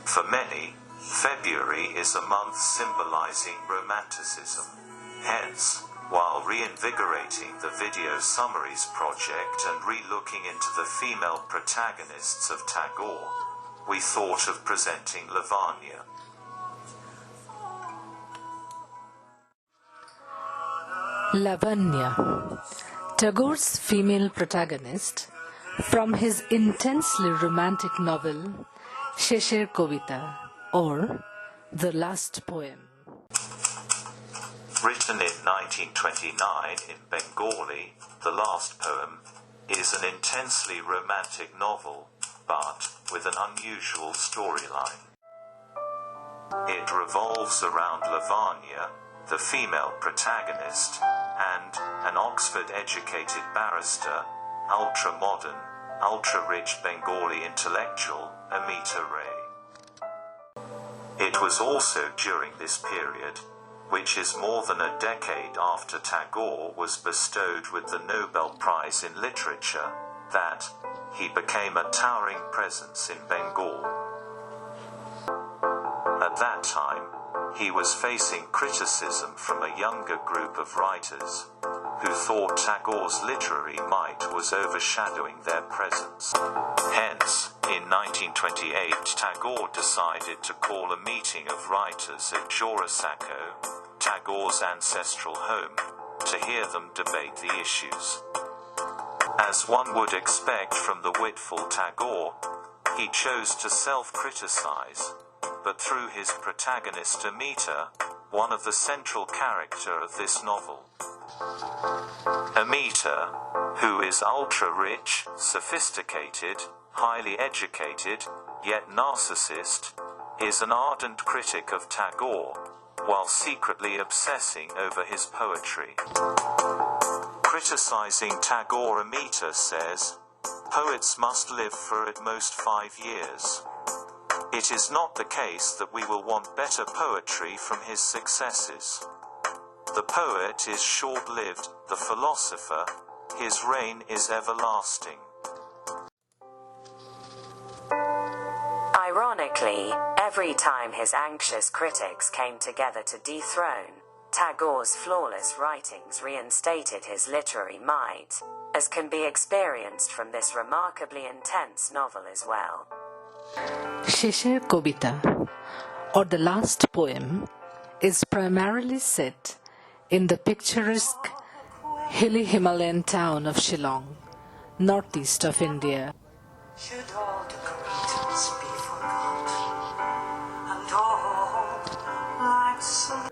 For many, February is a month symbolizing romanticism. Hence, while reinvigorating the video summaries project and re-looking into the female protagonists of Tagore, we thought of presenting Lavanya. Lavanya, Tagore's female protagonist, from his intensely romantic novel Shesher Kobita, or The Last Poem. Written in 1929 in Bengali, The Last Poem is an intensely romantic novel, but with an unusual storyline. It revolves around Lavanya, the female protagonist, and an Oxford-educated barrister, ultra-modern, ultra-rich Bengali intellectual, Amita Ray. It was also during this period, which is more than a decade after Tagore was bestowed with the Nobel Prize in Literature, that he became a towering presence in Bengal. At that time, he was facing criticism from a younger group of writers who thought Tagore's literary might was overshadowing their presence. Hence, in 1928, Tagore decided to call a meeting of writers at Jorasako, Tagore's ancestral home, to hear them debate the issues. As one would expect from the witful Tagore, he chose to self-criticize, but through his protagonist Amita, one of the central character of this novel. Amita, who is ultra-rich, sophisticated, highly educated, yet narcissist, is an ardent critic of Tagore, while secretly obsessing over his poetry. Criticizing Tagore, Amita says, "Poets must live for at most 5 years. It is not the case that we will want better poetry from his successes. The poet is short-lived, the philosopher, his reign is everlasting." Ironically, every time his anxious critics came together to dethrone Tagore's flawless writings reinstated his literary might, as can be experienced from this remarkably intense novel as well. Shesher Kobita, or The Last Poem, is primarily set in the picturesque hilly Himalayan town of Shillong, northeast of India. Should all the greatness be forgot, and all like some...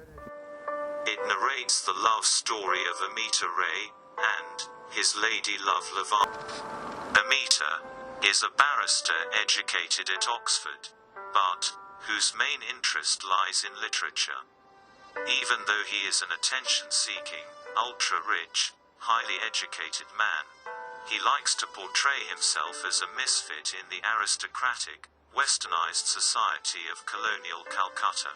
It narrates the love story of Amita Ray and his lady love Lavanya. Amita is a barrister educated at Oxford, but whose main interest lies in literature. Even though he is an attention-seeking, ultra-rich, highly educated man, he likes to portray himself as a misfit in the aristocratic, westernized society of colonial Calcutta.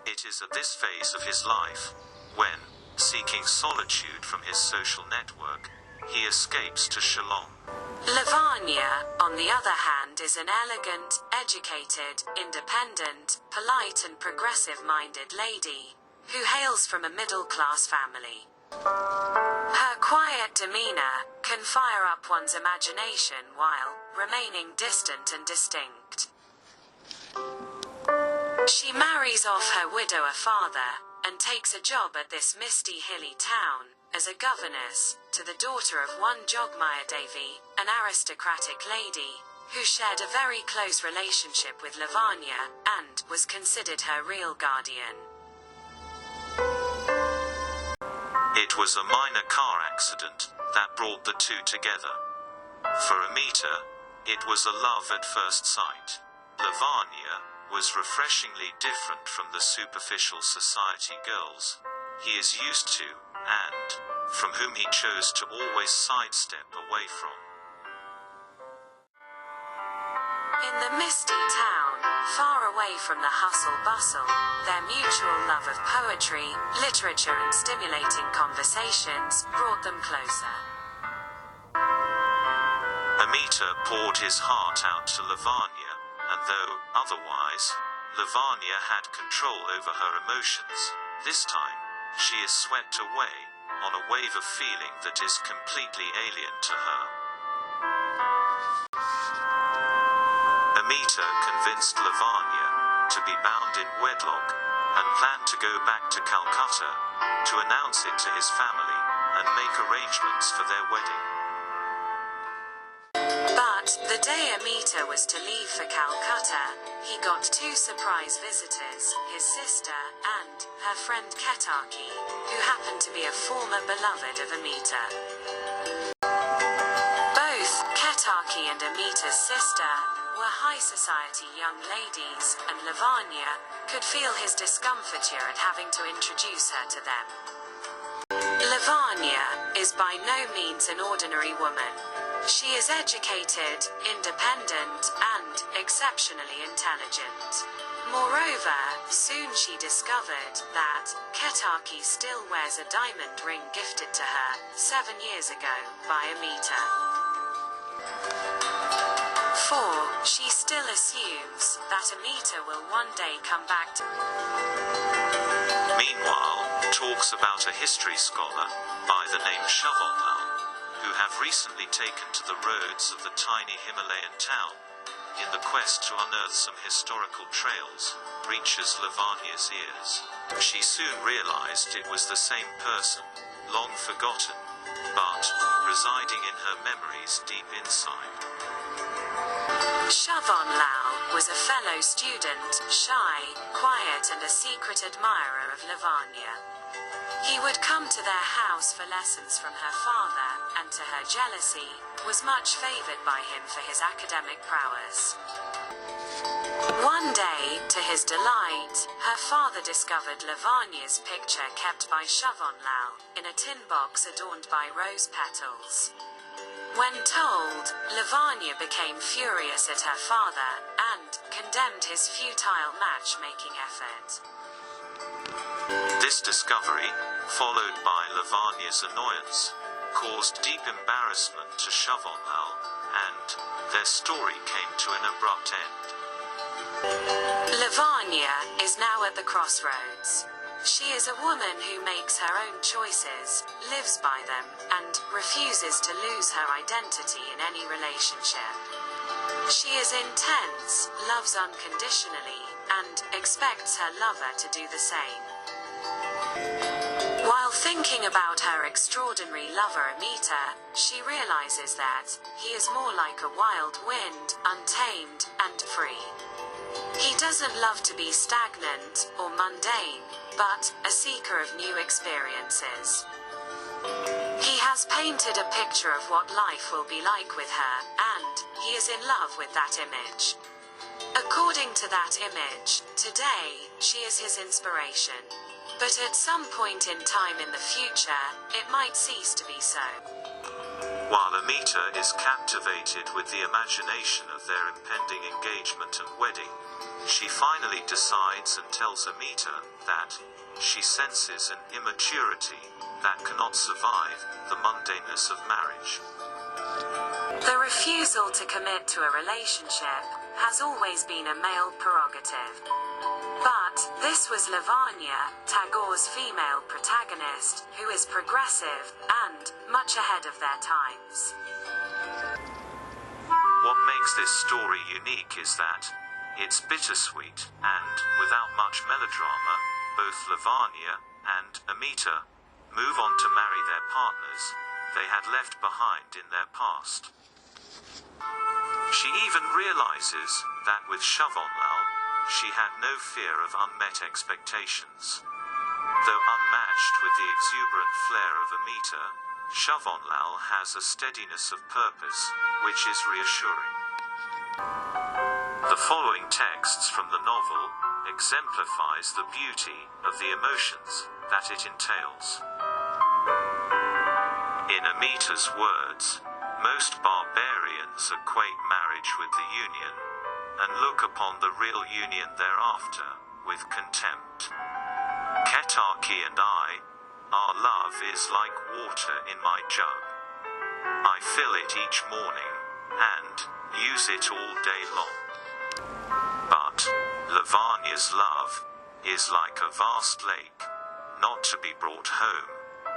It is at this phase of his life, when, seeking solitude from his social network, he escapes to Shillong. Lavanya, on the other hand, is an elegant, educated, independent, polite and progressive-minded lady, who hails from a middle-class family. Her quiet demeanor can fire up one's imagination while remaining distant and distinct. She marries off her widower father, and takes a job at this misty hilly town, as a governess, to the daughter of one Jogmaya Devi, an aristocratic lady, who shared a very close relationship with Lavanya, and was considered her real guardian. It was a minor car accident that brought the two together. For Amita, it was a love at first sight. Lavanya was refreshingly different from the superficial society girls he is used to, and from whom he chose to always sidestep away from. In the misty town, far away from the hustle-bustle, their mutual love of poetry, literature and stimulating conversations brought them closer. Amita poured his heart out to Lavanya, and though, otherwise, Lavanya had control over her emotions, this time, she is swept away, on a wave of feeling that is completely alien to her. Amita convinced Lavanya to be bound in wedlock, and planned to go back to Calcutta, to announce it to his family, and make arrangements for their wedding. But, the day Amita was to leave for Calcutta, he got two surprise visitors, his sister, and her friend Ketaki, who happened to be a former beloved of Amita. Both Ketaki and Amita's sister were high society young ladies, and Lavanya could feel his discomfiture at having to introduce her to them. Lavanya is by no means an ordinary woman. She is educated, independent, and exceptionally intelligent. Moreover, soon she discovered that Ketaki still wears a diamond ring gifted to her 7 years ago by Amita. 4. She still assumes that Amita will one day come back to. Meanwhile, talks about a history scholar, by the name Shavanlal, who have recently taken to the roads of the tiny Himalayan town, in the quest to unearth some historical trails, reaches Lavanya's ears. She soon realized it was the same person, long forgotten, but residing in her memories deep inside. Shavanlal was a fellow student, shy, quiet and a secret admirer of Lavanya. He would come to their house for lessons from her father, and to her jealousy, was much favored by him for his academic prowess. One day, to his delight, her father discovered Lavanya's picture kept by Shavanlal, in a tin box adorned by rose petals. When told, Lavanya became furious at her father, and condemned his futile matchmaking effort. This discovery, followed by Lavanya's annoyance, caused deep embarrassment to Shavanlal, and their story came to an abrupt end. Lavanya is now at the crossroads. She is a woman who makes her own choices, lives by them, and refuses to lose her identity in any relationship. She is intense, loves unconditionally, and expects her lover to do the same. While thinking about her extraordinary lover Amita, she realizes that he is more like a wild wind, untamed, and free. He doesn't love to be stagnant or mundane, but a seeker of new experiences. He has painted a picture of what life will be like with her, and he is in love with that image. According to that image, today, she is his inspiration. But at some point in time in the future, it might cease to be so. While Amita is captivated with the imagination of their impending engagement and wedding, she finally decides and tells Amita that she senses an immaturity that cannot survive the mundaneness of marriage. The refusal to commit to a relationship has always been a male prerogative. But this was Lavanya Tagore's female protagonist, who is progressive and much ahead of their times. What makes this story unique is that it's bittersweet, and, without much melodrama, both Lavanya and Amita move on to marry their partners they had left behind in their past. She even realizes that with Shavanlal, she had no fear of unmet expectations. Though unmatched with the exuberant flair of Amita, Shavanlal has a steadiness of purpose, which is reassuring. The following texts from the novel exemplifies the beauty of the emotions that it entails. In Amita's words, most barbarians equate marriage with the union, and look upon the real union thereafter with contempt. Ketaki and I, our love is like water in my jug. I fill it each morning, and use it all day long. Lavanya's love is like a vast lake, not to be brought home,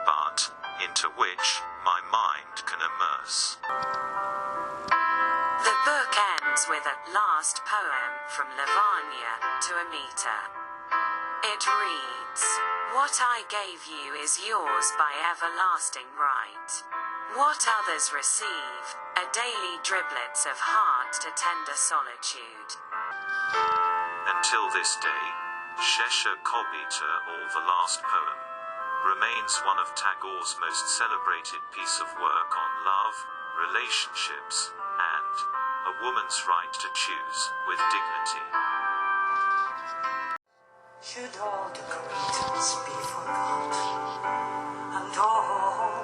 but into which my mind can immerse. The book ends with a last poem from Lavanya to Amita. It reads, "What I gave you is yours by everlasting right. What others receive are daily driblets of heart to tender solitude." Until this day, Shesher Kobita, or The Last Poem, remains one of Tagore's most celebrated piece of work on love, relationships, and a woman's right to choose with dignity. Should all the greatness be forgot, and all